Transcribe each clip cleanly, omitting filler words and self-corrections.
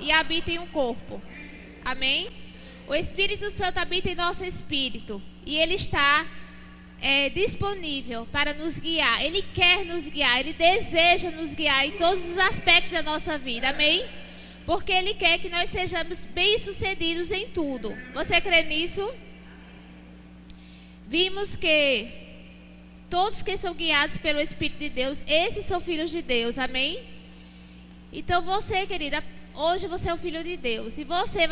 e habita em um corpo. Amém? O Espírito Santo habita em nosso espírito e Ele está disponível para nos guiar. Ele quer nos guiar, Ele deseja nos guiar em todos os aspectos da nossa vida. Amém? Porque Ele quer que nós sejamos bem-sucedidos em tudo. Você crê nisso? Vimos que todos que são guiados pelo Espírito de Deus, esses são filhos de Deus. Amém? Então você, querida, hoje você é o filho de Deus. E você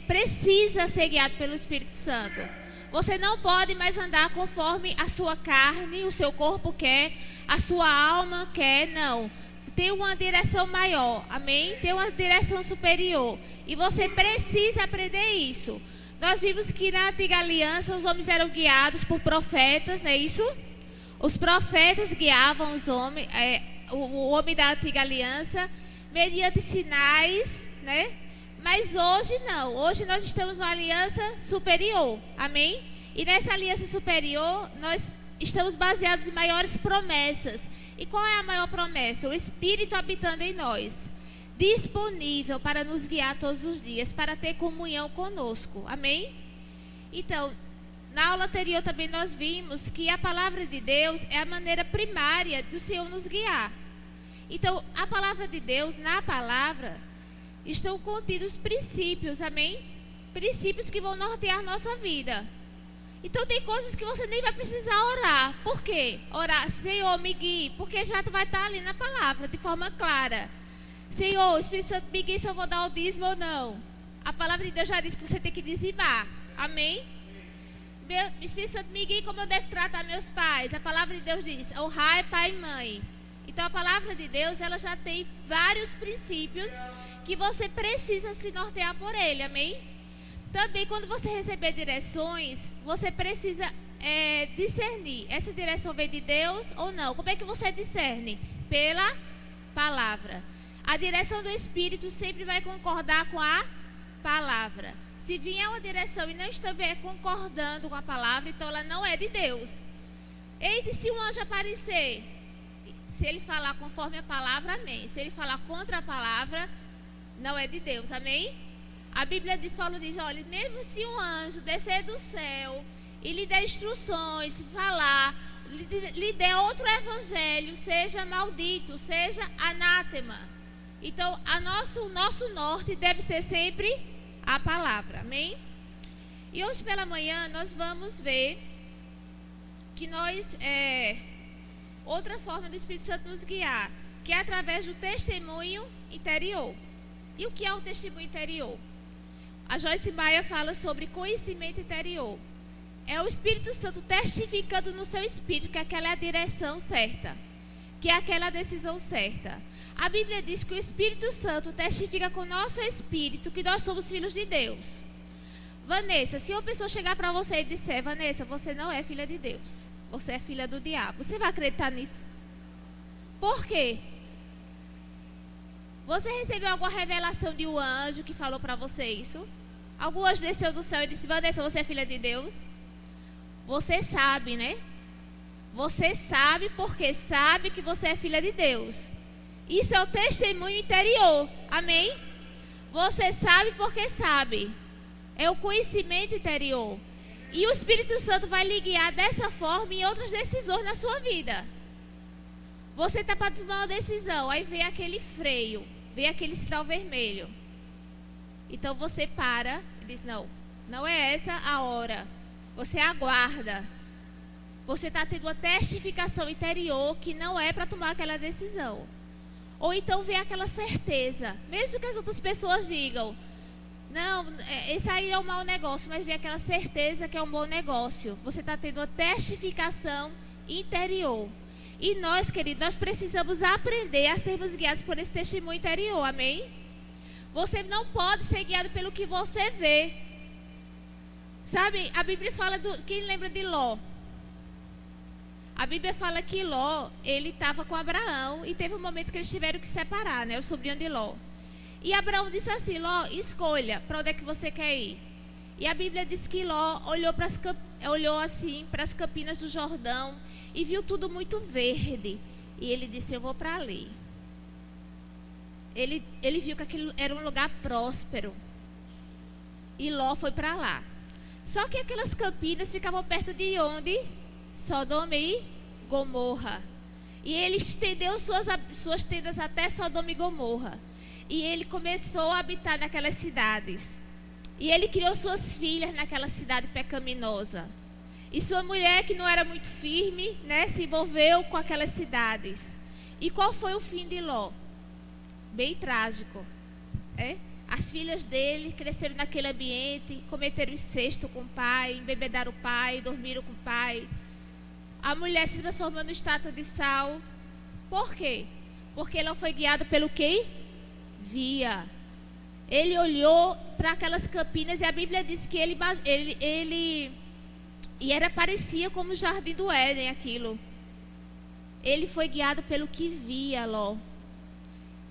precisa ser guiado pelo Espírito Santo. Você não pode mais andar conforme a sua carne, o seu corpo quer, a sua alma quer, não. Tem uma direção maior, amém? Tem uma direção superior. E você precisa aprender isso. Nós vimos que na antiga aliança os homens eram guiados por profetas, não é isso? Os profetas guiavam os homens, o homem da antiga aliança, mediante sinais, né? Mas hoje não. Hoje nós estamos numa aliança superior, amém? E nessa aliança superior nós estamos baseados em maiores promessas. E qual é a maior promessa? O Espírito habitando em nós, disponível para nos guiar todos os dias, para ter comunhão conosco. Amém? Então, na aula anterior também nós vimos que a palavra de Deus é a maneira primária do Senhor nos guiar. Então, a palavra de Deus, na palavra, estão contidos princípios, amém? Princípios que vão nortear nossa vida. Então tem coisas que você nem vai precisar orar. Por quê? Orar, Senhor, me guie, porque já vai estar ali na palavra, de forma clara. Senhor, o Espírito Santo me guie se eu vou dar o dízimo ou não. A palavra de Deus já diz que você tem que dizimar. Amém? Meu Espírito Santo me guie como eu devo tratar meus pais. A palavra de Deus diz, honrai pai e mãe. Então a palavra de Deus, ela já tem vários princípios que você precisa se nortear por ele. Amém? Também, quando você receber direções, você precisa discernir. Essa direção vem de Deus ou não? Como é que você discerne? Pela palavra. A direção do Espírito sempre vai concordar com a palavra. Se vier uma direção e não estiver concordando com a palavra, então ela não é de Deus. Eita, se um anjo aparecer, se ele falar conforme a palavra, amém. Se ele falar contra a palavra, não é de Deus, amém? A Bíblia diz, Paulo diz, olha, mesmo se um anjo descer do céu e lhe der instruções, falar, lhe der outro evangelho, seja maldito, seja anátema. Então, o nosso norte deve ser sempre a palavra, amém? E hoje pela manhã nós vamos ver que outra forma do Espírito Santo nos guiar, que é através do testemunho interior. E o que é o testemunho interior? A Joyce Maia fala sobre conhecimento interior. É o Espírito Santo testificando no seu espírito que aquela é a direção certa, que é aquela decisão certa. A Bíblia diz que o Espírito Santo testifica com o nosso espírito que nós somos filhos de Deus. Vanessa, se uma pessoa chegar para você e disser, Vanessa, você não é filha de Deus, você é filha do diabo, você vai acreditar nisso? Por quê? Você recebeu alguma revelação de um anjo que falou para você isso? Algum anjo desceu do céu e disse, Vanessa, você é filha de Deus? Você sabe, né? Você sabe porque sabe que você é filha de Deus. Isso é o testemunho interior. Amém? Você sabe porque sabe. É o conhecimento interior. E o Espírito Santo vai lhe guiar dessa forma em outras decisões na sua vida. Você está para tomar uma decisão, aí vem aquele freio, vem aquele sinal vermelho. Então você para e diz, não é essa a hora. Você aguarda. Você está tendo uma testificação interior que não é para tomar aquela decisão. Ou então vem aquela certeza, mesmo que as outras pessoas digam, não, esse aí é um mau negócio, mas vem aquela certeza que é um bom negócio. Você está tendo uma testificação interior. E nós, queridos, nós precisamos aprender a sermos guiados por esse testemunho interior, amém? Você não pode ser guiado pelo que você vê. Sabe, a Bíblia fala, quem lembra de Ló? A Bíblia fala que Ló, ele estava com Abraão e teve um momento que eles tiveram que separar, né? O sobrinho de Ló. E Abraão disse assim, Ló, escolha para onde é que você quer ir. E a Bíblia diz que Ló olhou assim para as campinas do Jordão e viu tudo muito verde. E ele disse, eu vou para ali. ele viu que aquilo era um lugar próspero. E Ló foi para lá. Só que aquelas campinas ficavam perto de onde? Sodoma e Gomorra. E ele estendeu suas tendas até Sodoma e Gomorra. E ele começou a habitar naquelas cidades. E ele criou suas filhas naquela cidade pecaminosa. E sua mulher, que não era muito firme, né, se envolveu com aquelas cidades. E qual foi o fim de Ló? Bem trágico. As filhas dele cresceram naquele ambiente, cometeram incesto com o pai, embebedaram o pai, dormiram com o pai. A mulher se transformou no estátua de sal. Por quê? Porque ela foi guiada pelo que via. Ele olhou para aquelas campinas e a Bíblia diz que parecia como o jardim do Éden aquilo. Ele foi guiado pelo que via, Ló.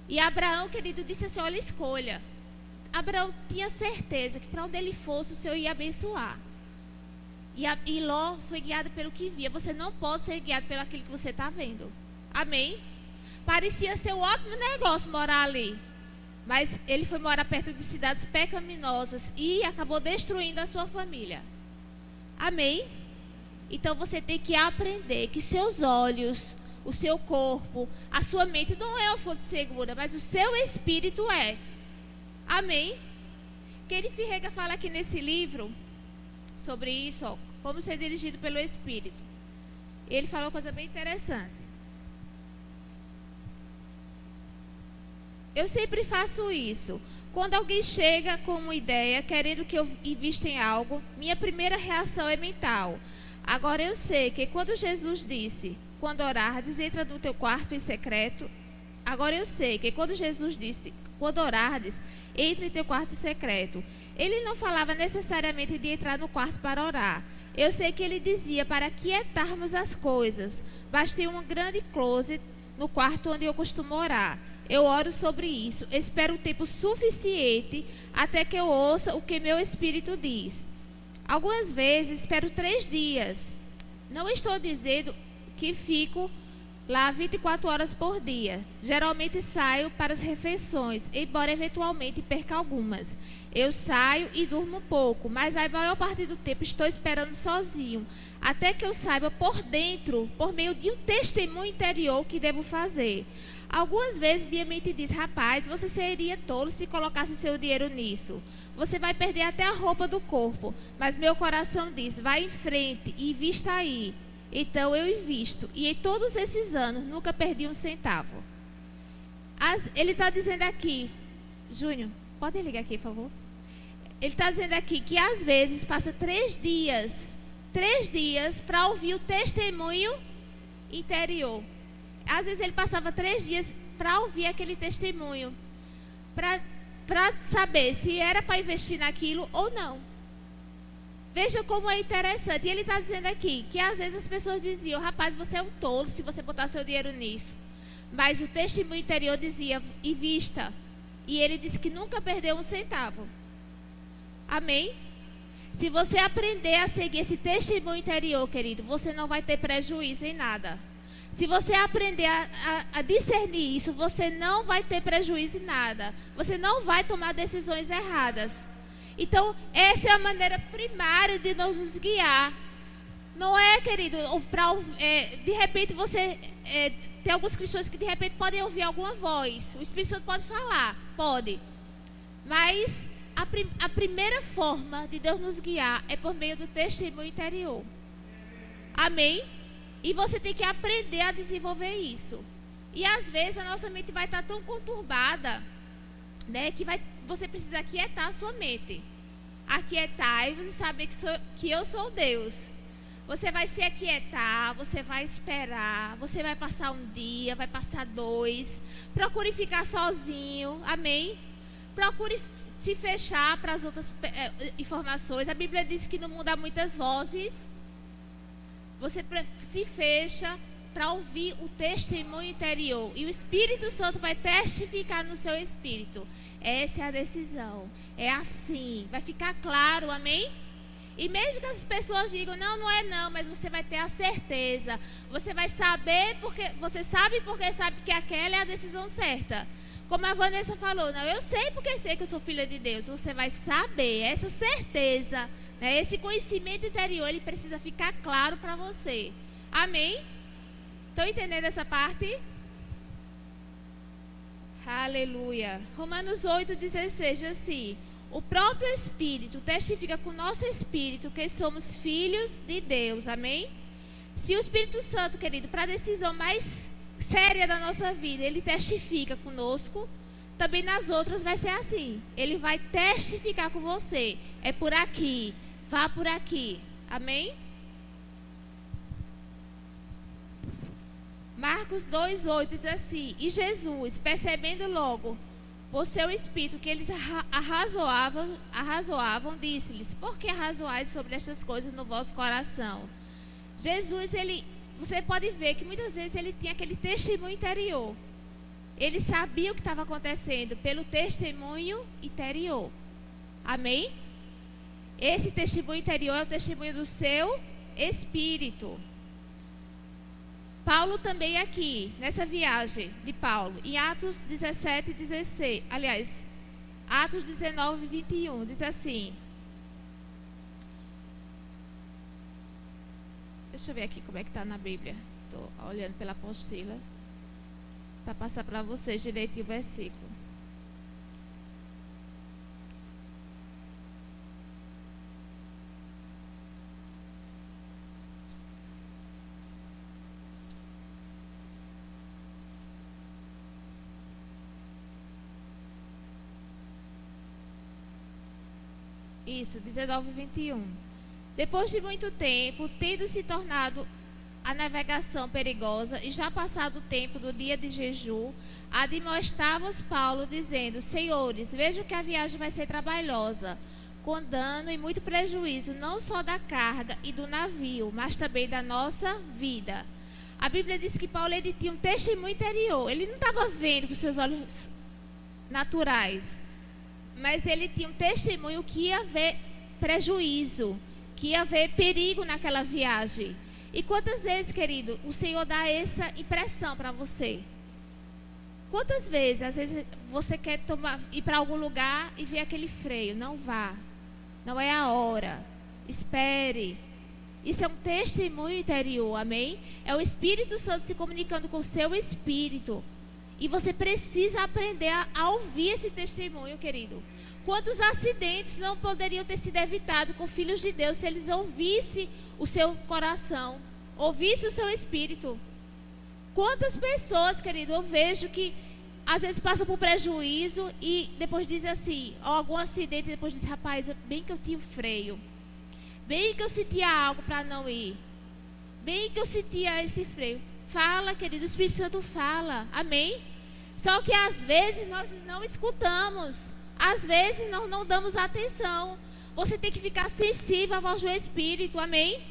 E Abraão, querido, disse assim, olha, escolha. Abraão tinha certeza que para onde ele fosse, o Senhor ia abençoar. E Ló foi guiado pelo que via. Você não pode ser guiado pelo aquilo que você está vendo. Amém? Parecia ser um ótimo negócio morar ali. Mas ele foi morar perto de cidades pecaminosas e acabou destruindo a sua família. Amém? Então você tem que aprender que seus olhos, o seu corpo, a sua mente não é uma fonte segura, mas o seu espírito é. Amém? Kenneth Reagan fala aqui nesse livro sobre isso, ó, como ser dirigido pelo Espírito. Ele falou uma coisa bem interessante. Eu sempre faço isso. Quando alguém chega com uma ideia, querendo que eu invista em algo, minha primeira reação é mental. Agora eu sei que quando Jesus disse, quando orardes, entra no teu quarto em secreto. Agora eu sei que quando Jesus disse, quando orardes, entre em teu quarto secreto. Ele não falava necessariamente de entrar no quarto para orar. Eu sei que ele dizia para quietarmos as coisas. Bastei um grande closet no quarto onde eu costumo orar. Eu oro sobre isso. Espero um tempo suficiente até que eu ouça o que meu espírito diz. Algumas vezes espero 3 dias. Não estou dizendo que fico lá 24 horas por dia. Geralmente saio para as refeições, embora eventualmente perca algumas. Eu saio e durmo um pouco, mas a maior parte do tempo estou esperando sozinho, até que eu saiba por dentro, por meio de um testemunho interior, o que devo fazer. Algumas vezes minha mente diz, rapaz, você seria tolo se colocasse seu dinheiro nisso. Você vai perder até a roupa do corpo. Mas meu coração diz, vai em frente e invista aí. Então eu invisto. E em todos esses anos, nunca perdi um centavo. Ele está dizendo aqui, Júnior, pode ligar aqui, por favor? Ele está dizendo aqui que às vezes passa 3 dias para ouvir o testemunho interior. Às vezes ele passava 3 dias para ouvir aquele testemunho, para saber se era para investir naquilo ou não. Veja como é interessante. E ele está dizendo aqui que às vezes as pessoas diziam, rapaz, você é um tolo se você botar seu dinheiro nisso. Mas o testemunho interior dizia, invista. E ele disse que nunca perdeu um centavo. Amém? Se você aprender a seguir esse testemunho interior, querido, você não vai ter prejuízo em nada. Se você aprender a discernir isso, você não vai ter prejuízo em nada. Você não vai tomar decisões erradas. Então, essa é a maneira primária de nos guiar. Não é, querido, de repente você... tem alguns cristãos que de repente podem ouvir alguma voz. O Espírito Santo pode falar, pode. Mas a primeira forma de Deus nos guiar é por meio do testemunho interior. Amém? E você tem que aprender a desenvolver isso. E às vezes a nossa mente vai estar tão conturbada, né, que você precisa aquietar a sua mente. Aquietar-vos e saber que eu sou Deus. Você vai se aquietar, você vai esperar, você vai passar um dia, vai passar 2. Procure ficar sozinho, amém? Procure se fechar para as outras informações. A Bíblia diz que no mundo há muitas vozes. Você se fecha para ouvir o testemunho interior. E o Espírito Santo vai testificar no seu espírito. Essa é a decisão. É assim. Vai ficar claro, amém? E mesmo que as pessoas digam, não é não, mas você vai ter a certeza. Você vai saber, porque você sabe que aquela é a decisão certa. Como a Vanessa falou, não, eu sei porque sei que eu sou filha de Deus. Você vai saber, essa certeza, né, esse conhecimento interior, ele precisa ficar claro para você. Amém? Estão entendendo essa parte? Aleluia. Romanos 8,16 diz assim: o próprio Espírito testifica com o nosso Espírito que somos filhos de Deus. Amém? Se o Espírito Santo, querido, para a decisão mais séria da nossa vida, ele testifica conosco, também nas outras vai ser assim. Ele vai testificar com você. É por aqui, vá por aqui. Amém? Marcos 2,8 diz assim: e Jesus, percebendo logo por seu espírito que eles arrazoavam, disse-lhes: por que arrazoais sobre estas coisas no vosso coração? Jesus, você pode ver que muitas vezes ele tinha aquele testemunho interior. Ele sabia o que estava acontecendo pelo testemunho interior. Amém? Esse testemunho interior é o testemunho do seu espírito. Paulo também aqui, nessa viagem de Paulo, em Atos 17 e 16, aliás, Atos 19 e 21, diz assim. Deixa eu ver aqui como é que está na Bíblia. Estou olhando pela apostila para passar para vocês direitinho o versículo. Isso, 19 e 21. Depois de muito tempo, tendo se tornado a navegação perigosa e já passado o tempo do dia de jejum, admoestava-os Paulo, dizendo: senhores, vejo que a viagem vai ser trabalhosa, com dano e muito prejuízo, não só da carga e do navio, mas também da nossa vida. A Bíblia diz que Paulo, ele tinha um testemunho interior. Ele não estava vendo com seus olhos naturais, mas ele tinha um testemunho que ia haver prejuízo, que ia haver perigo naquela viagem. E quantas vezes, querido, o Senhor dá essa impressão para você? Quantas vezes, às vezes, você quer ir para algum lugar e ver aquele freio? Não vá. Não é a hora. Espere. Isso é um testemunho interior, amém? É o Espírito Santo se comunicando com o seu espírito. E você precisa aprender a ouvir esse testemunho, querido. Quantos acidentes não poderiam ter sido evitados com filhos de Deus se eles ouvissem o seu coração, ouvissem o seu espírito? Quantas pessoas, querido, eu vejo que às vezes passam por prejuízo e depois dizem assim, ou algum acidente, e depois dizem: rapaz, bem que eu tinha o freio, bem que eu sentia algo para não ir, bem que eu sentia esse freio. Fala, querido, o Espírito Santo fala, amém? Só que às vezes nós não escutamos, às vezes nós não damos atenção. Você tem que ficar sensível à voz do Espírito, amém?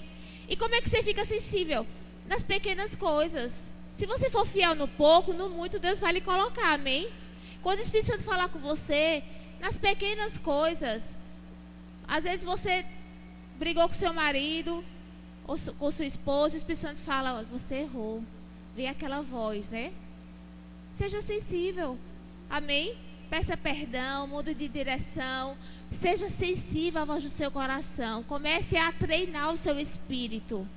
E como é que você fica sensível? Nas pequenas coisas. Se você for fiel no pouco, no muito, Deus vai lhe colocar, amém? Quando o Espírito Santo falar com você, nas pequenas coisas, às vezes você brigou com seu marido, ou com sua esposa, o Espírito Santo fala: olha, você errou. Vem aquela voz, né? Seja sensível, amém? Peça perdão, mude de direção. Seja sensível à voz do seu coração. Comece a treinar o seu espírito.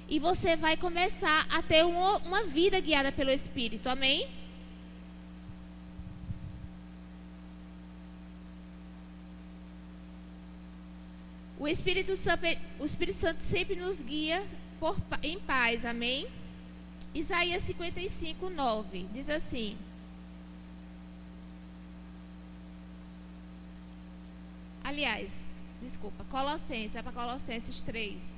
E você vai começar a ter uma vida guiada pelo Espírito, amém? O Espírito Santo sempre nos guia em paz, amém? Isaías 55, 9, diz assim. Aliás, desculpa, Colossenses, vai para Colossenses 3.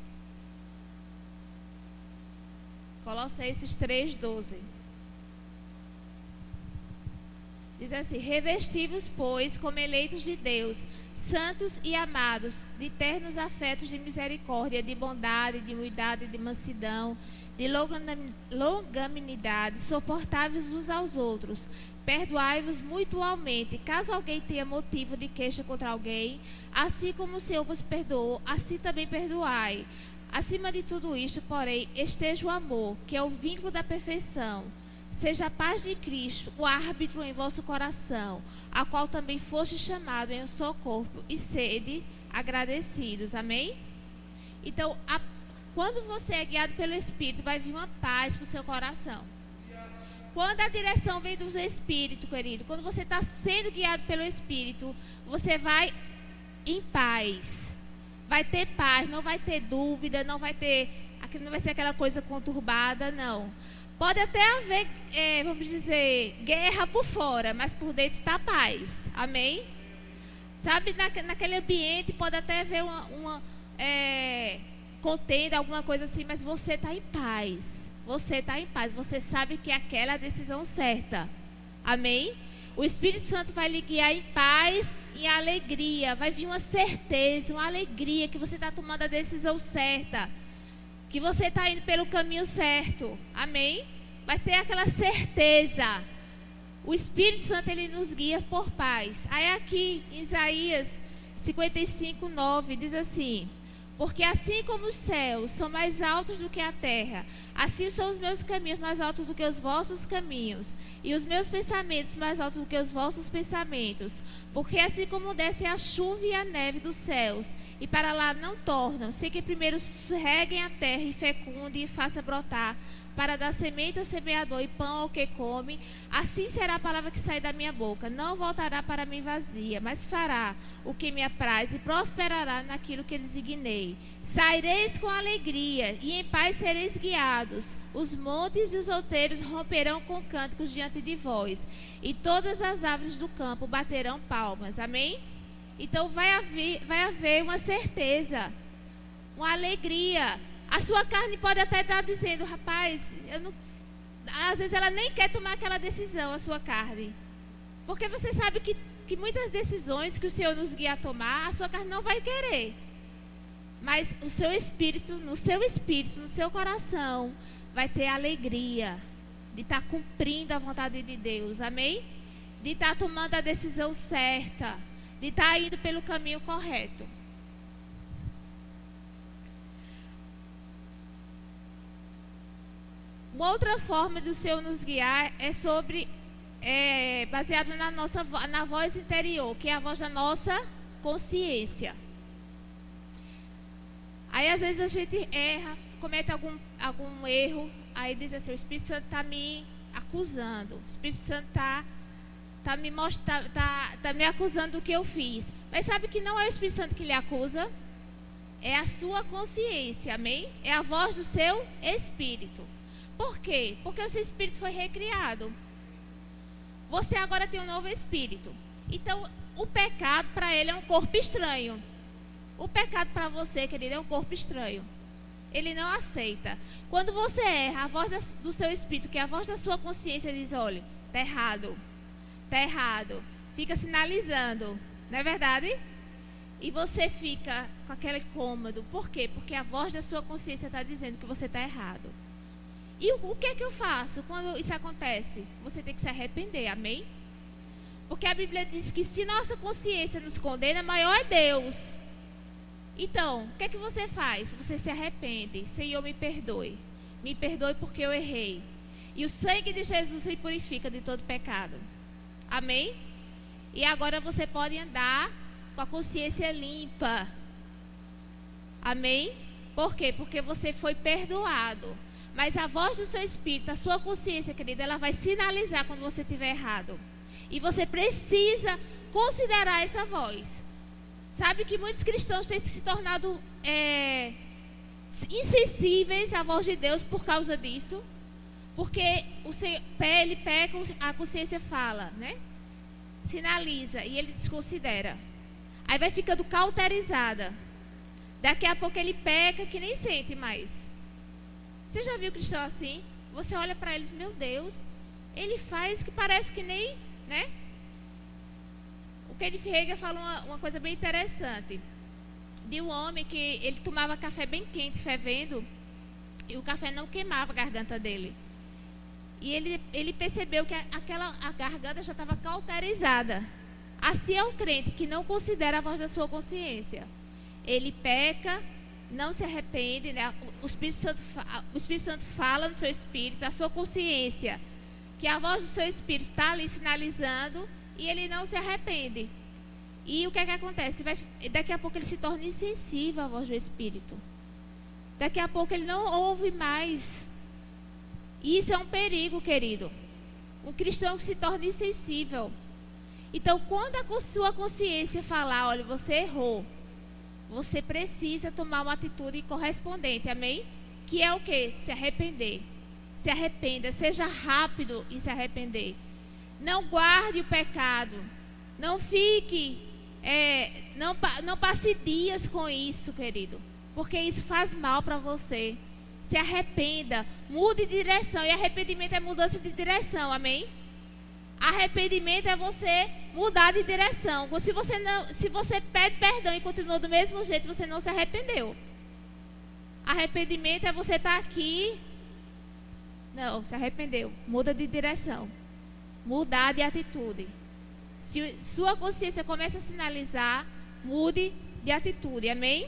Colossenses 3, 12. Diz assim: revesti-vos, pois, como eleitos de Deus, santos e amados, de ternos afetos de misericórdia, de bondade, de humildade, de mansidão, de longanimidade, suportáveis uns aos outros. Perdoai-vos mutualmente, caso alguém tenha motivo de queixa contra alguém, assim como o Senhor vos perdoou, assim também perdoai. Acima de tudo isto, porém, esteja o amor, que é o vínculo da perfeição. seja a paz de Cristo o árbitro em vosso coração, a qual também foste chamado em um só corpo, e sede agradecidos. Amém? Então, quando você é guiado pelo Espírito, vai vir uma paz para o seu coração. Quando a direção vem do seu Espírito, querido, quando você está sendo guiado pelo Espírito, você vai em paz. Vai ter paz, não vai ter dúvida, não vai ser aquela coisa conturbada, não. Pode até haver, vamos dizer, guerra por fora, mas por dentro está paz. Amém? Sabe, naquele ambiente pode até haver uma contenda, alguma coisa assim, mas você está em paz. Você está em paz. Você sabe que aquela é a decisão certa. Amém? O Espírito Santo vai lhe guiar em paz e em alegria. Vai vir uma certeza, uma alegria que você está tomando a decisão certa. Que você está indo pelo caminho certo. Amém? Vai ter aquela certeza. O Espírito Santo, ele nos guia por paz. Aí aqui, em Isaías 55, 9, diz assim: porque assim como os céus são mais altos do que a terra, assim são os meus caminhos mais altos do que os vossos caminhos, e os meus pensamentos mais altos do que os vossos pensamentos. Porque assim como desce a chuva e a neve dos céus, e para lá não tornam, sem que primeiro reguem a terra e fecunde e faça brotar, para dar semente ao semeador e pão ao que come, assim será a palavra que sai da minha boca. Não voltará para mim vazia, mas fará o que me apraz e prosperará naquilo que designei. Saireis com alegria e em paz sereis guiados. Os montes e os outeiros romperão com cânticos diante de vós, e todas as árvores do campo baterão palmas. Amém? Então vai haver uma certeza, uma alegria. A sua carne pode até estar dizendo: rapaz, às vezes ela nem quer tomar aquela decisão, a sua carne. Porque você sabe que muitas decisões que o Senhor nos guia a tomar, a sua carne não vai querer. Mas o seu espírito, no seu coração, vai ter alegria de estar cumprindo a vontade de Deus. Amém? De estar tomando a decisão certa, de estar indo pelo caminho correto. Uma outra forma do Senhor nos guiar é baseado na voz interior, que é a voz da nossa consciência. Aí às vezes a gente erra, comete algum erro, aí diz assim: o Espírito Santo está me acusando, o Espírito Santo está me acusando do que eu fiz. Mas sabe que não é o Espírito Santo que lhe acusa? É a sua consciência, amém? É a voz do seu espírito. Por quê? Porque o seu espírito foi recriado. Você agora tem um novo espírito. Então, o pecado para ele é um corpo estranho. O pecado para você, querido, é um corpo estranho. Ele não aceita. Quando você erra, a voz do seu espírito, que é a voz da sua consciência, diz: olha, está errado. Está errado. Fica sinalizando. Não é verdade? E você fica com aquele cômodo. Por quê? Porque a voz da sua consciência está dizendo que você está errado. E o que é que eu faço quando isso acontece? Você tem que se arrepender, amém? Porque a Bíblia diz que se nossa consciência nos condena, maior é Deus. Então, o que é que você faz? Você se arrepende. Senhor, me perdoe. Me perdoe porque eu errei. E o sangue de Jesus lhe purifica de todo pecado. Amém? E agora você pode andar com a consciência limpa. Amém? Por quê? Porque você foi perdoado. Mas a voz do seu espírito, a sua consciência, querida, ela vai sinalizar quando você estiver errado. E você precisa considerar essa voz. Sabe que muitos cristãos têm se tornado insensíveis à voz de Deus por causa disso. Porque ele peca, a consciência fala, né? Sinaliza e ele desconsidera. Aí vai ficando cauterizada. Daqui a pouco ele peca que nem sente mais. Você já viu cristão assim? Você olha para eles: meu Deus, ele faz que parece que nem, né? O Kenneth Hagin fala uma coisa bem interessante. De um homem que ele tomava café bem quente, fervendo, e o café não queimava a garganta dele. E ele percebeu que a garganta já estava cauterizada. Assim é o crente que não considera a voz da sua consciência. Ele peca, não se arrepende, né? O Espírito Santo fala no seu espírito, a sua consciência que a voz do seu espírito está ali sinalizando e ele não se arrepende. E o que é que acontece? Daqui a pouco ele se torna insensível à voz do espírito. Daqui a pouco ele não ouve mais. Isso é um perigo, querido. Um cristão que se torna insensível. Então, quando a sua consciência falar, olha, você errou, você precisa tomar uma atitude correspondente, amém? Que é o quê? Se arrepender. Se arrependa, seja rápido em se arrepender. Não guarde o pecado. Não fique, não passe dias com isso, querido. Porque isso faz mal para você. Se arrependa, mude de direção. E arrependimento é mudança de direção, amém? Arrependimento é você mudar de direção. Se você pede perdão e continua do mesmo jeito, você não se arrependeu. Arrependimento é você estar aqui. Não, se arrependeu. Muda de direção. Mudar de atitude. Se sua consciência começa a sinalizar, mude de atitude, amém?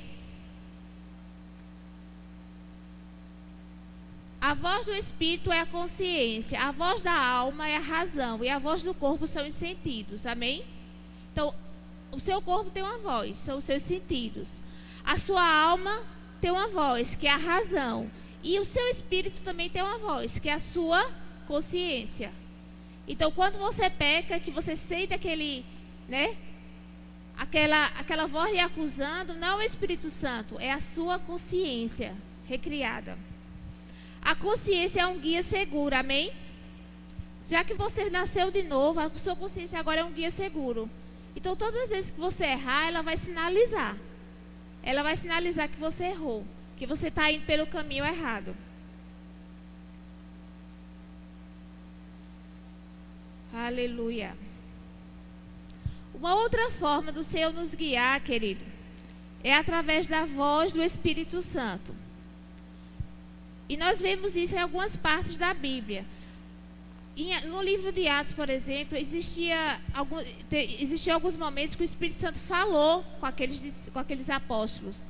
A voz do espírito é a consciência, a voz da alma é a razão e a voz do corpo são os sentidos, amém? Então, o seu corpo tem uma voz, são os seus sentidos. A sua alma tem uma voz, que é a razão. E o seu espírito também tem uma voz, que é a sua consciência. Então, quando você peca, que você sente aquela voz lhe acusando, não é o Espírito Santo, é a sua consciência recriada. A consciência é um guia seguro, amém? Já que você nasceu de novo, a sua consciência agora é um guia seguro. Então, todas as vezes que você errar, ela vai sinalizar. Ela vai sinalizar que você errou, que você está indo pelo caminho errado. Aleluia. Uma outra forma do Senhor nos guiar, querido, é através da voz do Espírito Santo. E nós vemos isso em algumas partes da Bíblia. No livro de Atos, por exemplo, existiam alguns momentos que o Espírito Santo falou com aqueles apóstolos.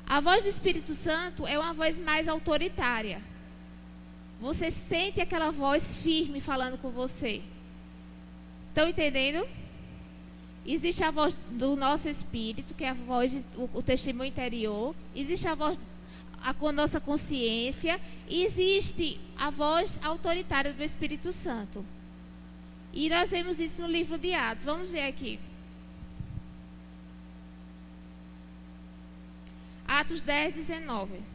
A voz do Espírito Santo é uma voz mais autoritária. Você sente aquela voz firme falando com você. Estão entendendo? Existe a voz do nosso espírito, que é a voz, o testemunho interior. Existe a voz com a nossa consciência. E existe a voz autoritária do Espírito Santo. E nós vemos isso no livro de Atos. Vamos ver aqui. Atos 10, 19.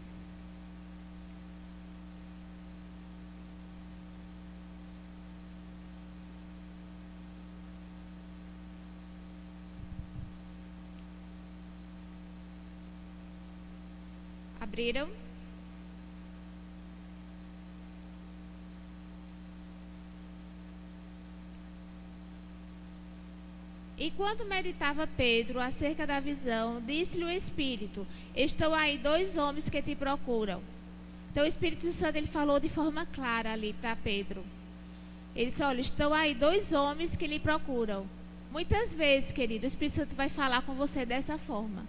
Abriram? Enquanto meditava Pedro acerca da visão, disse-lhe o Espírito: estão aí 2 homens que te procuram. Então o Espírito Santo ele falou de forma clara ali para Pedro. Ele disse: olha, estão aí 2 homens que lhe procuram. Muitas vezes, querido, o Espírito Santo vai falar com você dessa forma.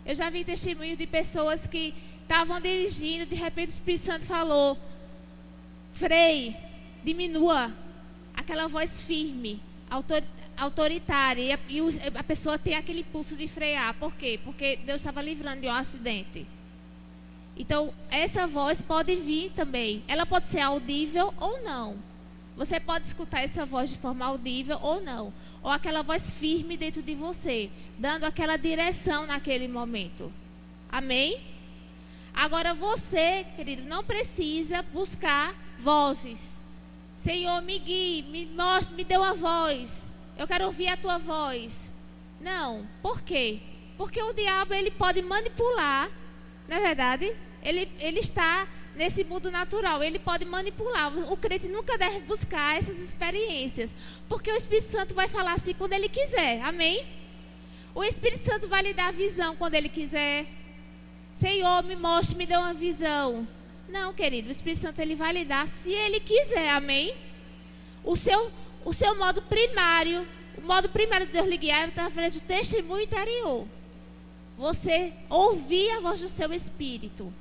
Eu já vi testemunhos de pessoas que estavam dirigindo, de repente o Espírito Santo falou: freie, diminua. Aquela voz firme, autoritária, e a pessoa tem aquele impulso de frear. Por quê? Porque Deus estava livrando de um acidente. Então, essa voz pode vir também. Ela pode ser audível ou não. Você pode escutar essa voz de forma audível ou não. Ou aquela voz firme dentro de você, dando aquela direção naquele momento. Amém? Agora você, querido, não precisa buscar vozes. Senhor, me guie, me mostre, me dê uma voz. Eu quero ouvir a tua voz. Não. Por quê? Porque o diabo ele pode manipular, não é verdade? Ele está nesse mundo natural, ele pode manipular. O crente nunca deve buscar essas experiências, porque o Espírito Santo vai falar assim quando ele quiser, amém? O Espírito Santo vai lhe dar visão quando ele quiser. Senhor, me mostre, me dê uma visão. Não, querido, o Espírito Santo ele vai lhe dar se ele quiser, amém? O seu modo primário, o modo primário de Deus lhe guiar é através do testemunho interior. Você ouvir a voz do seu espírito.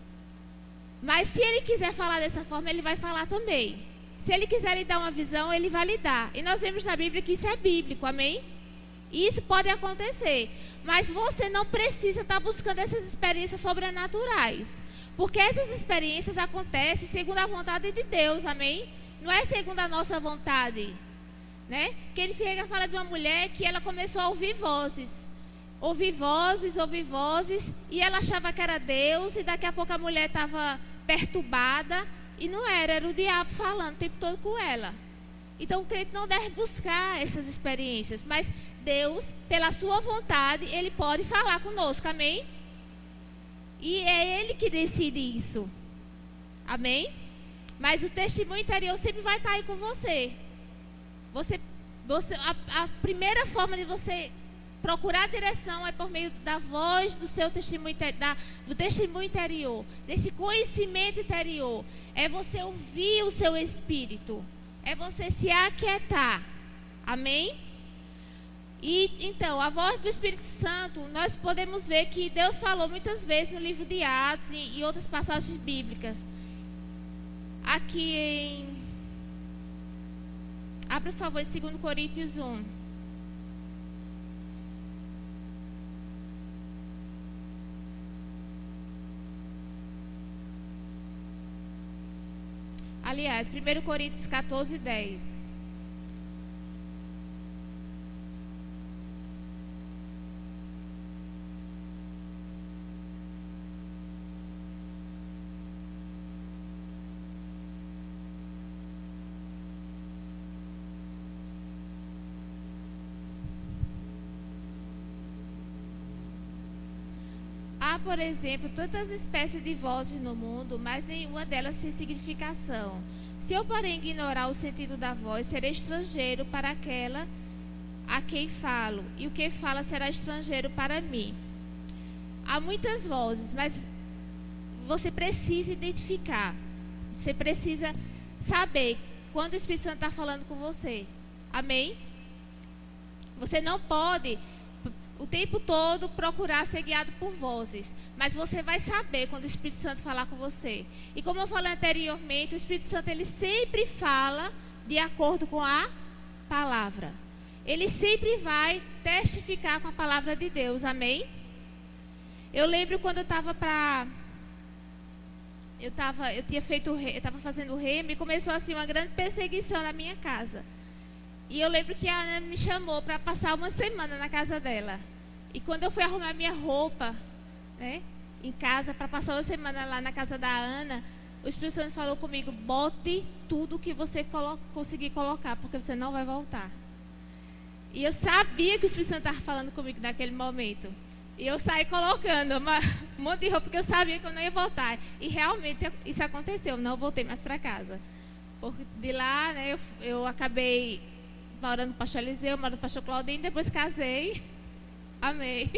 Mas se ele quiser falar dessa forma, ele vai falar também. Se Ele quiser lhe dar uma visão, Ele vai lhe dar. E nós vemos na Bíblia que isso é bíblico, amém? E isso pode acontecer. Mas você não precisa estar buscando essas experiências sobrenaturais. Porque essas experiências acontecem segundo a vontade de Deus, amém? Não é segundo a nossa vontade, né? Que ele fala de uma mulher que ela começou a ouvir vozes. Ouvir vozes, e ela achava que era Deus, e daqui a pouco a mulher estava perturbada, e não era o diabo falando o tempo todo com ela. Então o crente não deve buscar essas experiências, mas Deus, pela sua vontade, Ele pode falar conosco, amém? E é Ele que decide isso, amém? Mas o testemunho interior sempre vai estar aí com você. A primeira forma de você procurar direção é por meio da voz do seu testemunho, do testemunho interior, desse conhecimento interior. É você ouvir o seu espírito, é você se aquietar, amém? E então, a voz do Espírito Santo, nós podemos ver que Deus falou muitas vezes no livro de Atos e outras passagens bíblicas. Aqui abra, por favor, em 2 Coríntios 1. Aliás, 1 Coríntios 14, 10. Há, por exemplo, tantas espécies de vozes no mundo, mas nenhuma delas sem significação. Se eu, porém, ignorar o sentido da voz, serei estrangeiro para aquela a quem falo, e o que fala será estrangeiro para mim. Há muitas vozes, mas você precisa identificar. Você precisa saber quando o Espírito Santo está falando com você. Amém? Você não pode o tempo todo procurar ser guiado por vozes, mas você vai saber quando o Espírito Santo falar com você. E como eu falei anteriormente, o Espírito Santo ele sempre fala de acordo com a palavra. Ele sempre vai testificar com a palavra de Deus, amém? Eu lembro quando eu estava fazendo remo e começou assim uma grande perseguição na minha casa. E eu lembro que a Ana me chamou para passar uma semana na casa dela. E quando eu fui arrumar minha roupa, né, em casa, para passar uma semana lá na casa da Ana, o Espírito Santo falou comigo: bote tudo que você conseguir colocar, porque você não vai voltar. E eu sabia que o Espírito Santo estava falando comigo naquele momento. E eu saí colocando um monte de roupa, porque eu sabia que eu não ia voltar. E realmente isso aconteceu, eu não voltei mais para casa. Porque de lá, né, eu acabei morando no pastor Eliseu, morando no pastor Claudinho, depois casei. Amém.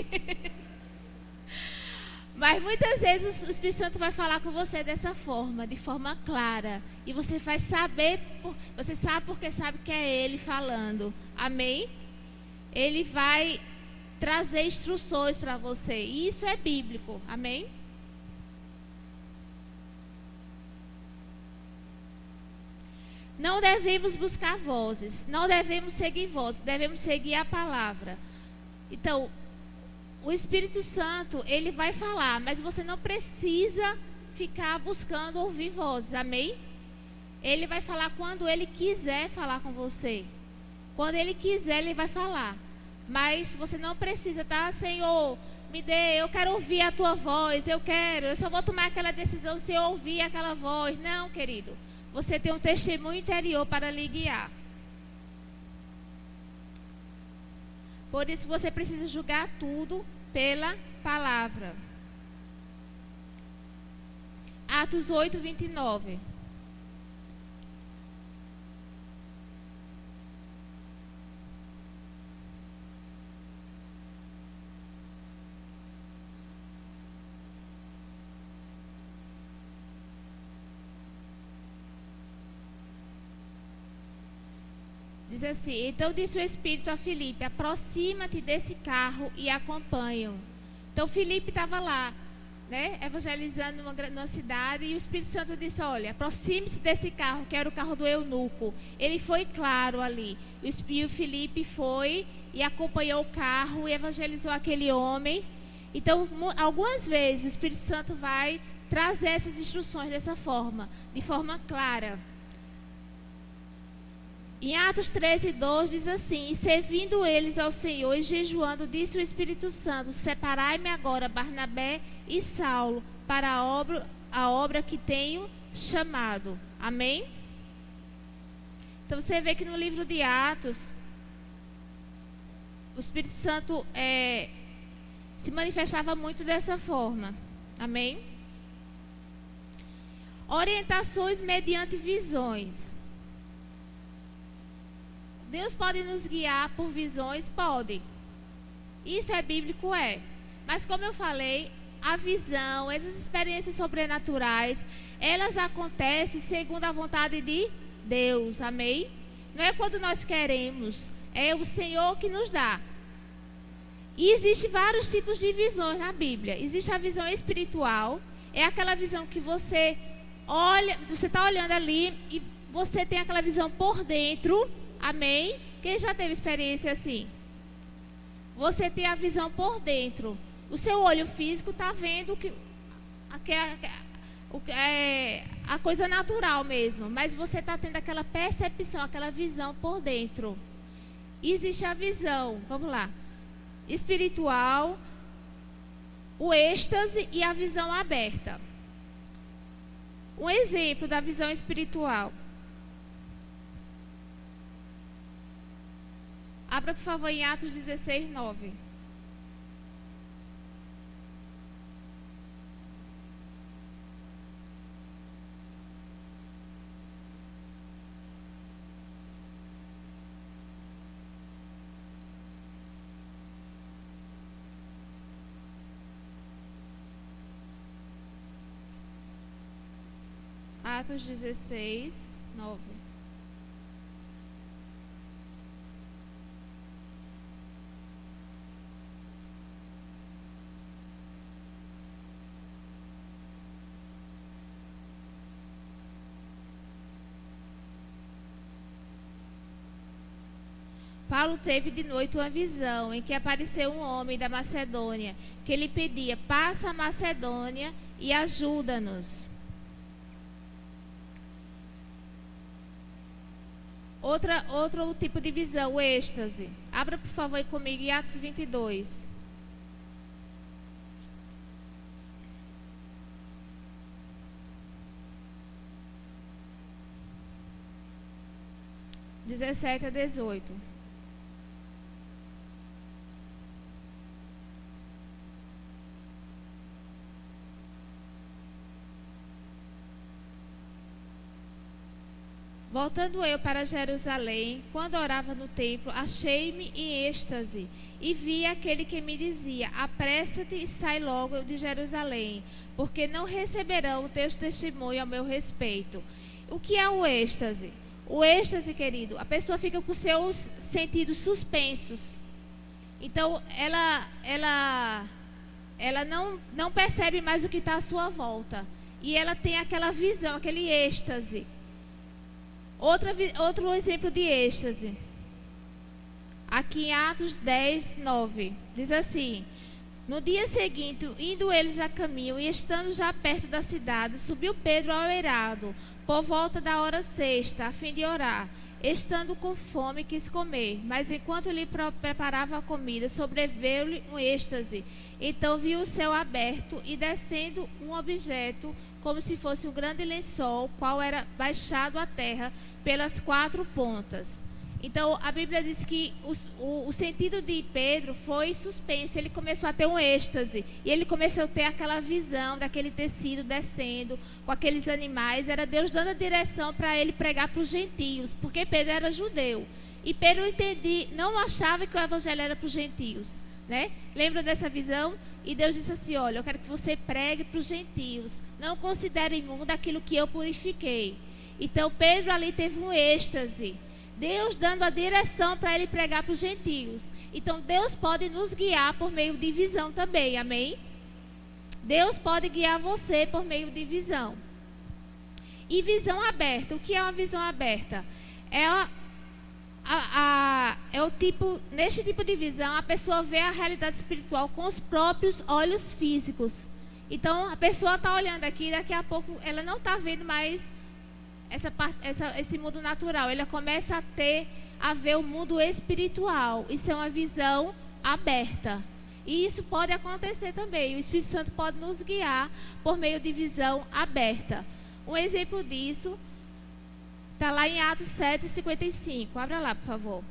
Mas muitas vezes o Espírito Santo vai falar com você dessa forma, de forma clara. E você vai saber, você sabe porque sabe que é Ele falando. Amém? Ele vai trazer instruções para você. E isso é bíblico. Amém? Não devemos buscar vozes, não devemos seguir vozes, devemos seguir a palavra. Então, o Espírito Santo, ele vai falar, mas você não precisa ficar buscando ouvir vozes, amém? Ele vai falar quando ele quiser falar com você. Quando ele quiser, ele vai falar. Mas você não precisa, tá? Senhor, me dê, eu quero ouvir a tua voz, eu só vou tomar aquela decisão se eu ouvir aquela voz. Não, querido. Você tem um testemunho interior para lhe guiar. Por isso você precisa julgar tudo pela palavra. Atos 8, 29. Diz assim: então disse o Espírito a Filipe: aproxima-te desse carro e acompanha-o. Então Filipe estava lá, né, evangelizando numa cidade, e o Espírito Santo disse: olha, aproxime-se desse carro, que era o carro do eunuco. Ele foi claro ali. E o Filipe foi e acompanhou o carro e evangelizou aquele homem. Então, algumas vezes o Espírito Santo vai trazer essas instruções dessa forma, de forma clara. Em Atos 13:2 diz assim: e servindo eles ao Senhor e jejuando, disse o Espírito Santo: separai-me agora Barnabé e Saulo para a obra que tenho chamado. Amém? Então você vê que no livro de Atos, o Espírito Santo se manifestava muito dessa forma. Amém? Orientações mediante visões. Deus pode nos guiar por visões? Pode. Isso é bíblico? É. Mas como eu falei, a visão, essas experiências sobrenaturais, elas acontecem segundo a vontade de Deus. Amém? Não é quando nós queremos, é o Senhor que nos dá. E existem vários tipos de visões na Bíblia. Existe a visão espiritual, é aquela visão que você olha, você está olhando ali e você tem aquela visão por dentro. Amém? Quem já teve experiência assim? Você tem a visão por dentro. O seu olho físico está vendo a coisa natural mesmo. Mas você está tendo aquela percepção, aquela visão por dentro. Existe a visão, vamos lá, espiritual, o êxtase e a visão aberta. Um exemplo da visão espiritual. Abra, por favor, em Atos 16:9. Atos 16:9. Paulo teve de noite uma visão em que apareceu um homem da Macedônia que lhe pedia: passa a Macedônia e ajuda-nos. Outro tipo de visão, o êxtase. Abra, por favor, aí comigo em Atos 22. (17 a 18). Voltando eu para Jerusalém, quando orava no templo, achei-me em êxtase e vi aquele que me dizia: apressa-te e sai logo de Jerusalém, porque não receberão o teu testemunho ao meu respeito. O que é o êxtase? O êxtase, querido, a pessoa fica com seus sentidos suspensos. Então, ela não percebe mais o que está à sua volta. E ela tem aquela visão, aquele êxtase. Outro exemplo de êxtase. Aqui em Atos 10:9. Diz assim: no dia seguinte, indo eles a caminho e estando já perto da cidade, subiu Pedro ao eirado, por volta da hora sexta, a fim de orar. Estando com fome, quis comer, mas enquanto lhe preparava a comida, sobreveio-lhe um êxtase. Então viu o céu aberto e descendo um objeto, como se fosse um grande lençol, qual era baixado à terra pelas 4 pontas. Então, a Bíblia diz que o sentido de Pedro foi suspenso. Ele começou a ter um êxtase. E ele começou a ter aquela visão daquele tecido descendo, com aqueles animais. Era Deus dando a direção para ele pregar para os gentios, porque Pedro era judeu. E Pedro não achava que o evangelho era para os gentios, né? Lembra dessa visão? E Deus disse assim: olha, eu quero que você pregue para os gentios. Não considere imundo aquilo que eu purifiquei. Então, Pedro ali teve um êxtase. Deus dando a direção para ele pregar para os gentios. Então, Deus pode nos guiar por meio de visão também, amém? Deus pode guiar você por meio de visão. E visão aberta. O que é uma visão aberta? Neste tipo de visão, a pessoa vê a realidade espiritual com os próprios olhos físicos. Então, a pessoa está olhando aqui, daqui a pouco ela não está vendo mais esse mundo natural. Ela começa a ver o mundo espiritual. Isso é uma visão aberta. E isso pode acontecer também. O Espírito Santo pode nos guiar por meio de visão aberta. Um exemplo disso está lá em Atos 7:55. Abra lá, por favor.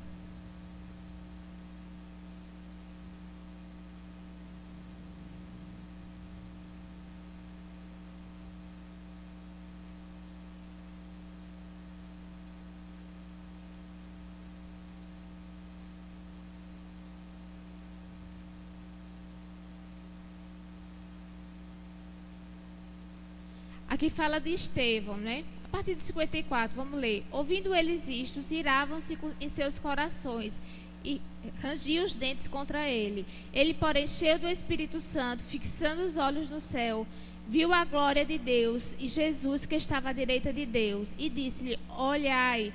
Aqui fala de Estevão, né? A partir de 54, vamos ler. Ouvindo eles isto, iravam-se em seus corações e rangiam os dentes contra ele. Ele, porém, cheio do Espírito Santo, fixando os olhos no céu, viu a glória de Deus e Jesus que estava à direita de Deus. E disse-lhe: olhai,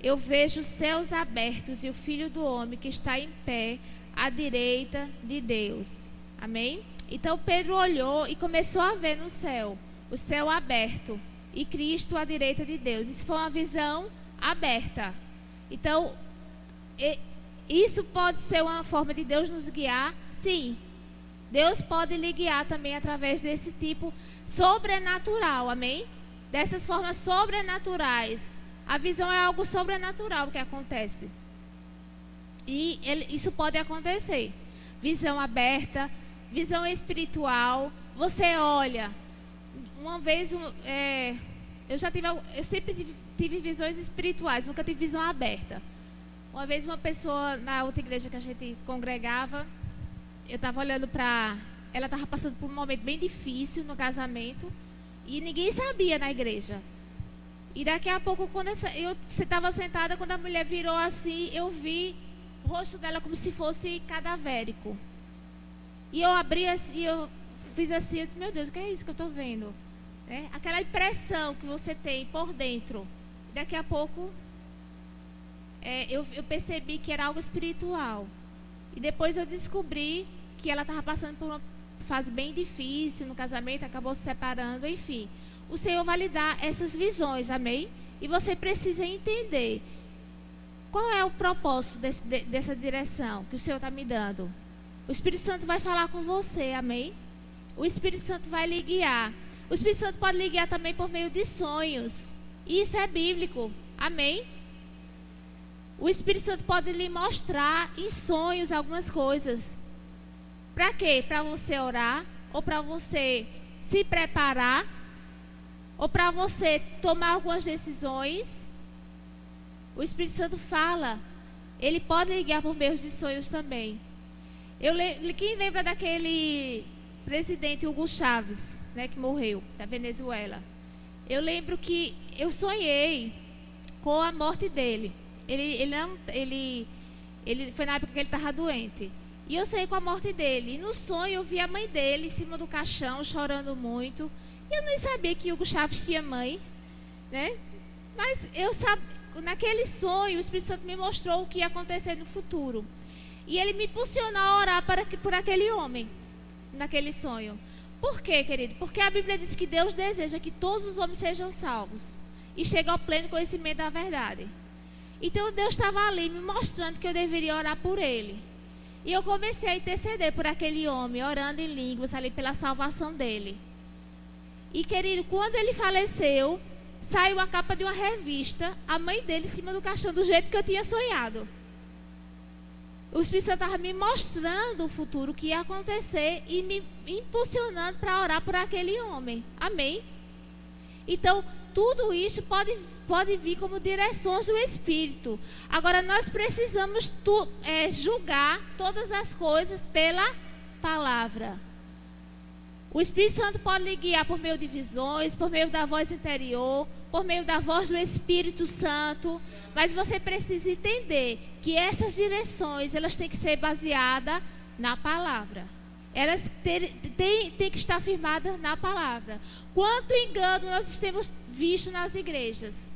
eu vejo os céus abertos e o Filho do Homem que está em pé à direita de Deus. Amém? Então Pedro olhou e começou a ver no céu, o céu aberto e Cristo à direita de Deus. Isso foi uma visão aberta. Então, isso pode ser uma forma de Deus nos guiar? Sim. Deus pode lhe guiar também através desse tipo sobrenatural, amém? Dessas formas sobrenaturais. A visão é algo sobrenatural que acontece. E isso pode acontecer. Visão aberta, visão espiritual. Você olha. Uma vez, eu sempre tive visões espirituais, nunca tive visão aberta. Uma vez uma pessoa na outra igreja que a gente congregava, eu estava olhando para... Ela estava passando por um momento bem difícil no casamento e ninguém sabia na igreja. E daqui a pouco, quando eu estava sentada, quando a mulher virou assim, eu vi o rosto dela como se fosse cadavérico. E eu abri assim, eu fiz assim, eu disse: meu Deus, o que é isso que eu estou vendo? Aquela impressão que você tem por dentro. Daqui a pouco, eu percebi que era algo espiritual. E depois eu descobri que ela estava passando por uma fase bem difícil no casamento, acabou se separando, enfim. O Senhor vai lhe dar essas visões, amém? E você precisa entender qual é o propósito dessa direção que o Senhor está me dando. O Espírito Santo vai falar com você, amém? O Espírito Santo vai lhe guiar. O Espírito Santo pode lhe guiar também por meio de sonhos. Isso é bíblico, amém? O Espírito Santo pode lhe mostrar em sonhos algumas coisas. Para quê? Para você orar, ou para você se preparar, ou para você tomar algumas decisões. O Espírito Santo fala. Ele pode lhe guiar por meio de sonhos também. Quem lembra daquele presidente Hugo Chávez, né, que morreu, da Venezuela? Eu lembro que eu sonhei com a morte dele. Ele foi na época que ele estava doente. E eu sonhei com a morte dele. E no sonho eu vi a mãe dele em cima do caixão, chorando muito. E eu nem sabia que Hugo Chávez tinha mãe, né? Mas naquele sonho, o Espírito Santo me mostrou o que ia acontecer no futuro. E ele me impulsionou a orar por aquele homem, naquele sonho. Por quê, querido? Porque a Bíblia diz que Deus deseja que todos os homens sejam salvos e cheguem ao pleno conhecimento da verdade. Então Deus estava ali me mostrando que eu deveria orar por ele. E eu comecei a interceder por aquele homem, orando em línguas ali pela salvação dele. E, querido, quando ele faleceu, saiu a capa de uma revista, a mãe dele em cima do caixão, do jeito que eu tinha sonhado. O Espírito Santo estava me mostrando o futuro que ia acontecer e me impulsionando para orar por aquele homem. Amém? Então, tudo isso pode vir como direções do Espírito. Agora, nós precisamos julgar todas as coisas pela palavra. O Espírito Santo pode lhe guiar por meio de visões, por meio da voz interior, por meio da voz do Espírito Santo. Mas você precisa entender que essas direções, elas têm que ser baseadas na palavra. Elas têm que estar firmadas na palavra. Quanto engano nós temos visto nas igrejas.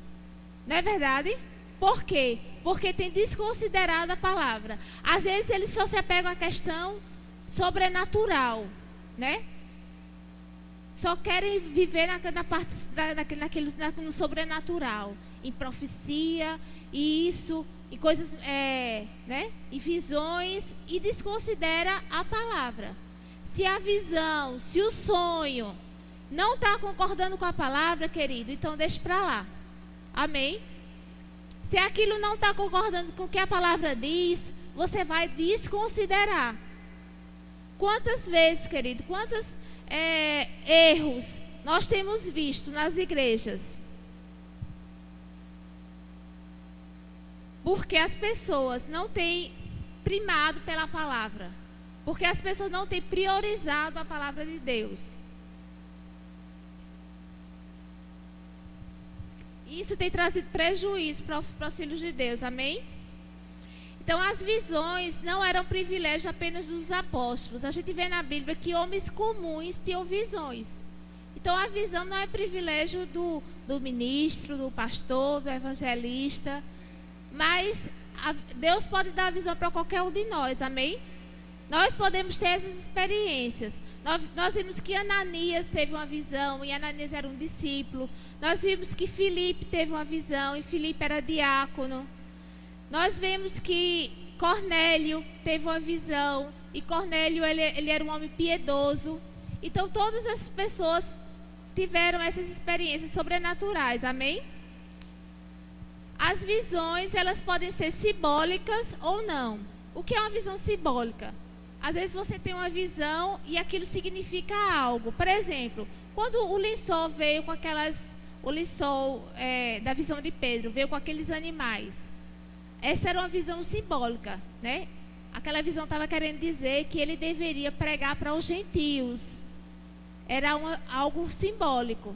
Não é verdade? Por quê? Porque tem desconsiderado a palavra. Às vezes eles só se apegam à questão sobrenatural, né? Só querem viver no sobrenatural, em profecia, e isso, em coisas, né? Em visões, e desconsidera a palavra. Se a visão, se o sonho não está concordando com a palavra, querido, então deixe para lá. Amém? Se aquilo não está concordando com o que a palavra diz, você vai desconsiderar. Quantas vezes, querido, quantos erros nós temos visto nas igrejas? Porque as pessoas não têm primado pela palavra. Porque as pessoas não têm priorizado a palavra de Deus. Isso tem trazido prejuízo para os filhos de Deus, amém? Então, as visões não eram privilégio apenas dos apóstolos. A gente vê na Bíblia que homens comuns tinham visões. Então, a visão não é privilégio do ministro, do pastor, do evangelista. Mas Deus pode dar a visão para qualquer um de nós, amém? Nós podemos ter essas experiências. Nós vimos que Ananias teve uma visão, e Ananias era um discípulo. Nós vimos que Filipe teve uma visão, e Filipe era diácono. Nós vemos que Cornélio teve uma visão, e Cornélio ele era um homem piedoso. Então todas as pessoas tiveram essas experiências sobrenaturais, amém? As visões, elas podem ser simbólicas ou não. O que é uma visão simbólica? Às vezes você tem uma visão e aquilo significa algo. Por exemplo, quando o lençol veio com o lençol da visão de Pedro, veio com aqueles animais. Essa era uma visão simbólica, né? Aquela visão estava querendo dizer que ele deveria pregar para os gentios. Era algo simbólico.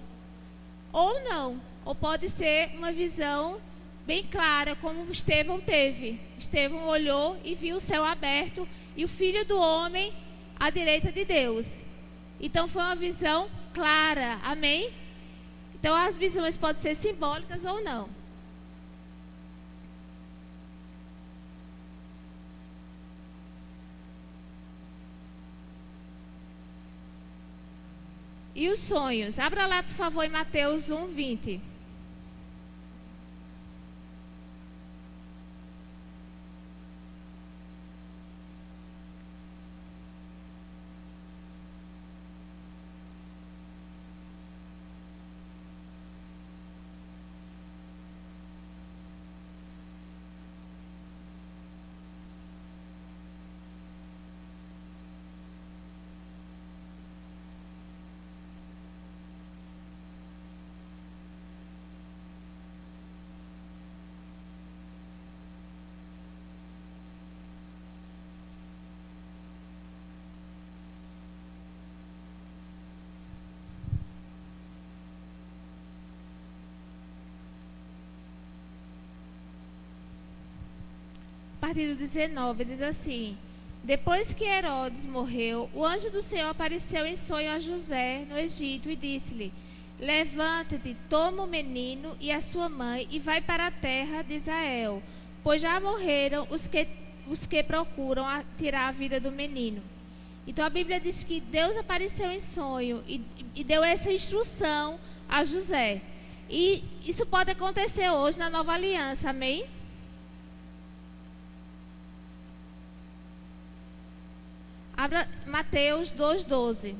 Ou não. Ou pode ser uma visão bem clara, como Estevão teve. Estevão olhou e viu o céu aberto e o Filho do Homem à direita de Deus. Então foi uma visão clara, amém? Então as visões podem ser simbólicas ou não. E os sonhos? Abra lá, por favor, em Mateus 1:20. A partir do 19, diz assim: depois que Herodes morreu, o anjo do Senhor apareceu em sonho a José no Egito e disse-lhe: levanta-te, toma o menino e a sua mãe e vai para a terra de Israel, pois já morreram os que procuram tirar a vida do menino. Então a Bíblia diz que Deus apareceu em sonho e deu essa instrução a José. E isso pode acontecer hoje na nova aliança, amém? Abra Mateus 2:12.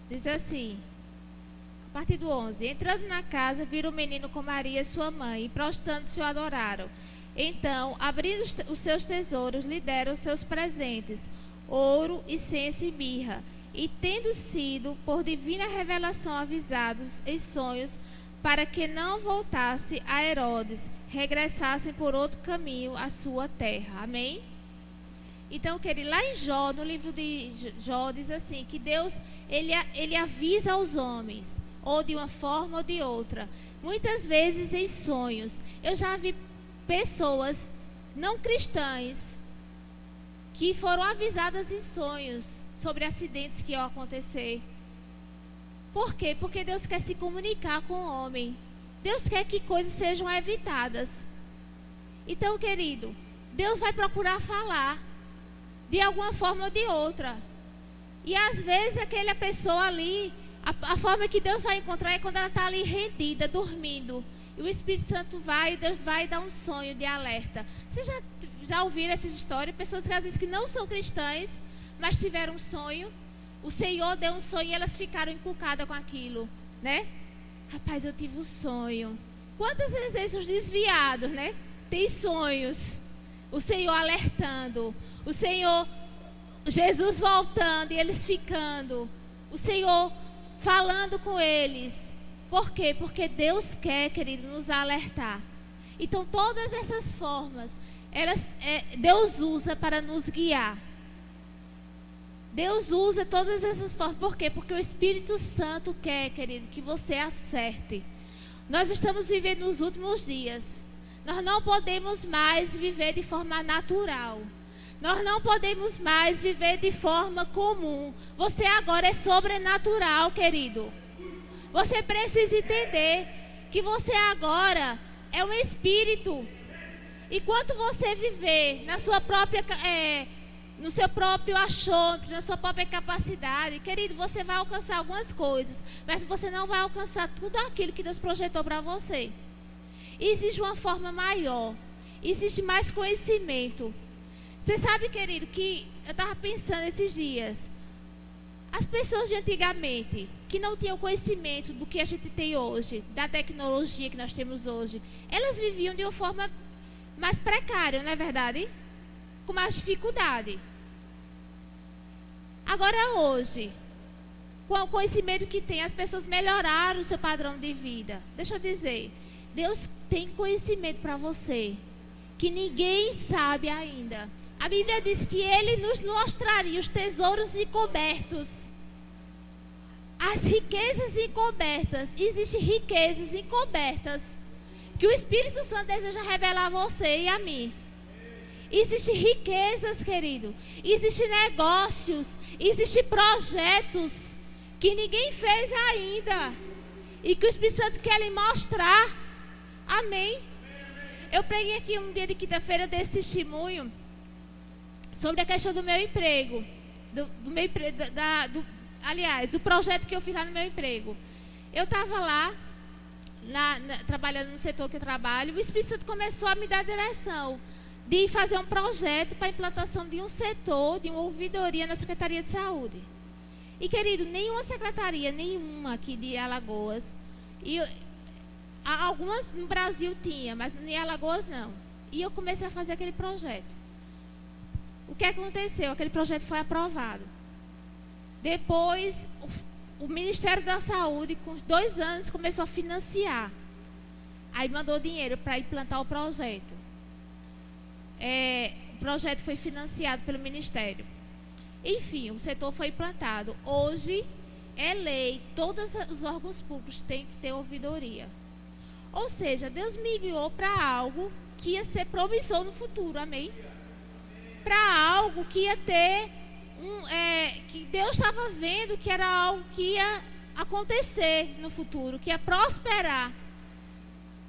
Diz assim, a partir do 11: entrando na casa, viram o menino com Maria, sua mãe, e prostrando-se o adoraram. Então, abrindo os seus tesouros, lhe deram os seus presentes, ouro, incenso e mirra. E tendo sido, por divina revelação, avisados em sonhos, para que não voltasse a Herodes, regressassem por outro caminho à sua terra. Amém? Então, querido, lá em Jó, no livro de Jó, diz assim, que Deus, ele avisa aos homens. ou de uma forma ou de outra. Muitas vezes em sonhos. Eu já vi pessoas não cristãs que foram avisadas em sonhos sobre acidentes que iam acontecer. Por quê? Porque Deus quer se comunicar com o homem. Deus quer que coisas sejam evitadas. Então, querido, Deus vai procurar falar de alguma forma ou de outra. E às vezes aquela pessoa ali, a forma que Deus vai encontrar é quando ela está ali rendida, dormindo. E o Espírito Santo vai, e Deus vai dar um sonho de alerta. Vocês já ouviram essas histórias? Pessoas que às vezes que não são cristãs, mas tiveram um sonho. O Senhor deu um sonho e elas ficaram encucadas com aquilo, né? Rapaz, eu tive um sonho. Quantas vezes os desviados, né? Tem sonhos. O Senhor alertando. O Senhor, Jesus voltando e eles ficando. O Senhor falando com eles. Por quê? Porque Deus quer, querido, nos alertar. Então, todas essas formas, Deus usa para nos guiar. Deus usa todas essas formas. Por quê? Porque o Espírito Santo quer, querido, que você acerte. Nós estamos vivendo nos últimos dias. Nós não podemos mais viver de forma natural. Nós não podemos mais viver de forma comum. Você agora é sobrenatural, querido. Você precisa entender que você agora é um espírito. Enquanto você viver na sua própria, no seu próprio achômetro, na sua própria capacidade, querido, você vai alcançar algumas coisas, mas você não vai alcançar tudo aquilo que Deus projetou para você. Existe uma forma maior, existe mais conhecimento. Você sabe, querido, que eu estava pensando esses dias, as pessoas de antigamente, que não tinham conhecimento do que a gente tem hoje, da tecnologia que nós temos hoje, elas viviam de uma forma mais precária, não é verdade? Com mais dificuldade. Agora hoje, com o conhecimento que tem, as pessoas melhoraram o seu padrão de vida. Deixa eu dizer, Deus tem conhecimento para você, que ninguém sabe ainda. A Bíblia diz que Ele nos mostraria os tesouros encobertos. As riquezas encobertas. Existem riquezas encobertas que o Espírito Santo deseja revelar a você e a mim. Existem riquezas, querido. Existem negócios. Existem projetos que ninguém fez ainda. E que o Espírito Santo quer lhe mostrar. Amém? Eu preguei aqui um dia de quinta-feira, eu dei esse testemunho sobre a questão do meu emprego. Aliás, do projeto que eu fiz lá no meu emprego. Eu estava lá, trabalhando no setor que eu trabalho, o Espírito Santo começou a me dar direção de fazer um projeto para a implantação de um setor, de uma ouvidoria na Secretaria de Saúde. E, querido, nenhuma secretaria, nenhuma aqui de Alagoas, e algumas no Brasil tinha, mas em Alagoas não. E eu comecei a fazer aquele projeto. O que aconteceu? Aquele projeto foi aprovado. Depois, o Ministério da Saúde, com 2 anos, começou a financiar. Aí mandou dinheiro para implantar o projeto. O projeto foi financiado pelo Ministério. Enfim, o setor foi implantado. Hoje, é lei, todos os órgãos públicos têm que ter ouvidoria. Ou seja, Deus me guiou para algo que ia ser promissor no futuro, amém? Para algo que ia ter, que Deus estava vendo que era algo que ia acontecer no futuro, que ia prosperar.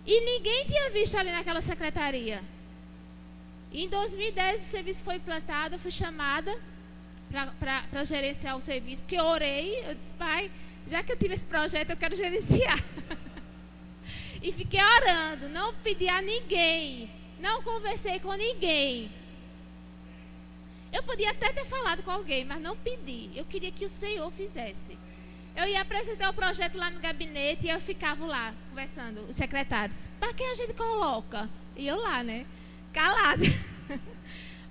E ninguém tinha visto ali naquela secretaria. Em 2010 o serviço foi implantado, eu fui chamada para gerenciar o serviço, porque eu orei, eu disse, pai, já que eu tive esse projeto, eu quero gerenciar. E fiquei orando, não pedi a ninguém, não conversei com ninguém. Eu podia até ter falado com alguém, mas não pedi. Eu queria que o Senhor fizesse. Eu ia apresentar o projeto lá no gabinete e eu ficava lá, conversando, os secretários. Para quem a gente coloca? E eu lá, né? Calada.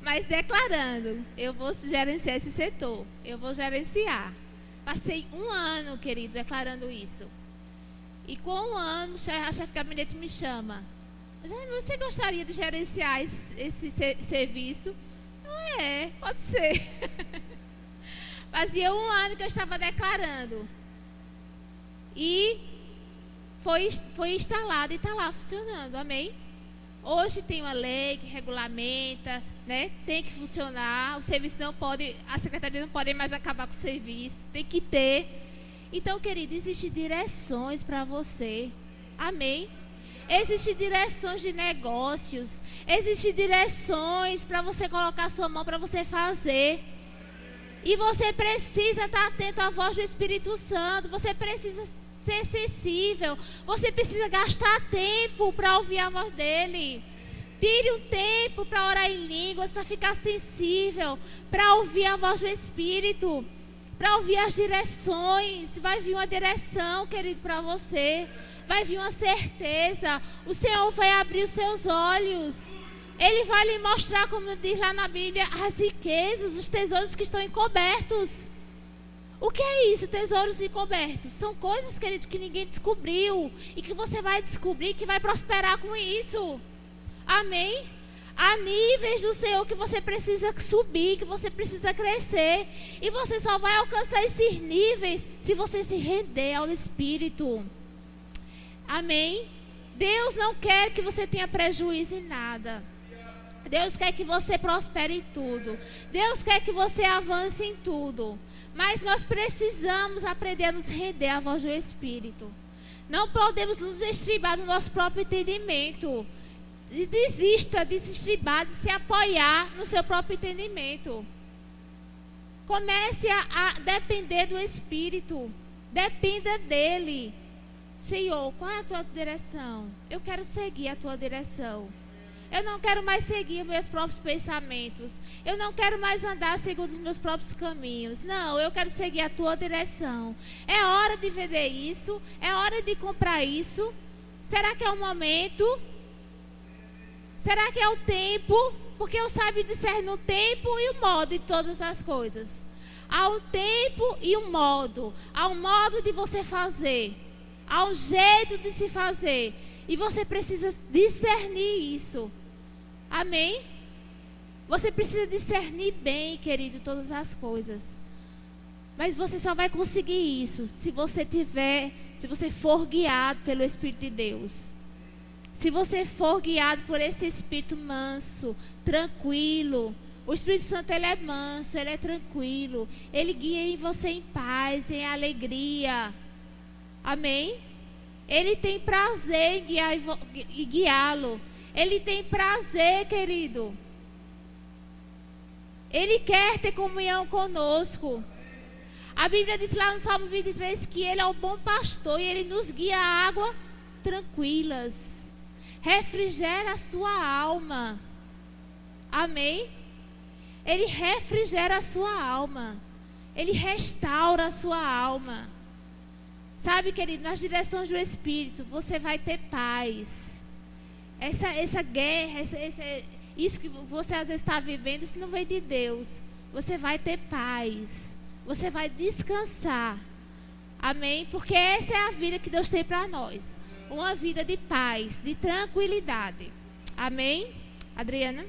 Mas declarando, eu vou gerenciar esse setor. Eu vou gerenciar. Passei 1 ano, querido, declarando isso. E com 1 ano, a chefe de gabinete me chama. Você gostaria de gerenciar esse serviço? Pode ser. Fazia 1 ano que eu estava declarando. e foi instalado e está lá funcionando, amém? Hoje tem uma lei que regulamenta, né? Tem que funcionar, o serviço não pode, a secretaria não pode mais acabar com o serviço, tem que ter. Então, querido, existem direções para você, amém? Existem direções de negócios, existem direções para você colocar a sua mão, para você fazer. E você precisa estar atento à voz do Espírito Santo, você precisa ser sensível, você precisa gastar tempo para ouvir a voz dele. Tire um tempo para orar em línguas, para ficar sensível, para ouvir a voz do Espírito, para ouvir as direções. Vai vir uma direção, querido, para você. Vai vir uma certeza. O Senhor vai abrir os seus olhos. Ele vai lhe mostrar, como diz lá na Bíblia, as riquezas, os tesouros que estão encobertos. O que é isso, tesouros encobertos? São coisas, querido, que ninguém descobriu. E que você vai descobrir, que vai prosperar com isso. Amém? Há níveis do Senhor que você precisa subir, que você precisa crescer. E você só vai alcançar esses níveis se você se render ao Espírito. Amém? Deus não quer que você tenha prejuízo em nada. Deus quer que você prospere em tudo. Deus quer que você avance em tudo. Mas nós precisamos aprender a nos render à voz do Espírito. Não podemos nos estribar no nosso próprio entendimento. Desista de se estribar, de se apoiar no seu próprio entendimento. Comece a depender do Espírito. Dependa dele. Senhor, qual é a tua direção? Eu quero seguir a tua direção. Eu não quero mais seguir meus próprios pensamentos. Eu não quero mais andar segundo os meus próprios caminhos. Não, eu quero seguir a tua direção. É hora de vender isso? É hora de comprar isso? Será que é o momento? Será que é o tempo? Porque eu saiba discernir o tempo e o modo de todas as coisas. Há um tempo e um modo. Há um modo de você fazer. Há um jeito de se fazer. E você precisa discernir isso. Amém? Você precisa discernir bem, querido, todas as coisas. Mas você só vai conseguir isso se você for guiado pelo Espírito de Deus. Se você for guiado por esse Espírito manso, tranquilo. O Espírito Santo, ele é manso, ele é tranquilo. Ele guia você em paz, em alegria. Amém? Ele tem prazer em guiá-lo. Ele tem prazer, querido. Ele quer ter comunhão conosco. A Bíblia diz lá no Salmo 23 que ele é o bom pastor e ele nos guia a água tranquilas. Refrigera a sua alma. Amém? Ele refrigera a sua alma. Ele restaura a sua alma. Sabe, querido, nas direções do Espírito, você vai ter paz. Essa guerra, isso que você às vezes está vivendo, isso não vem de Deus. Você vai ter paz. Você vai descansar. Amém? Porque essa é a vida que Deus tem para nós. Uma vida de paz, de tranquilidade. Amém? Adriana?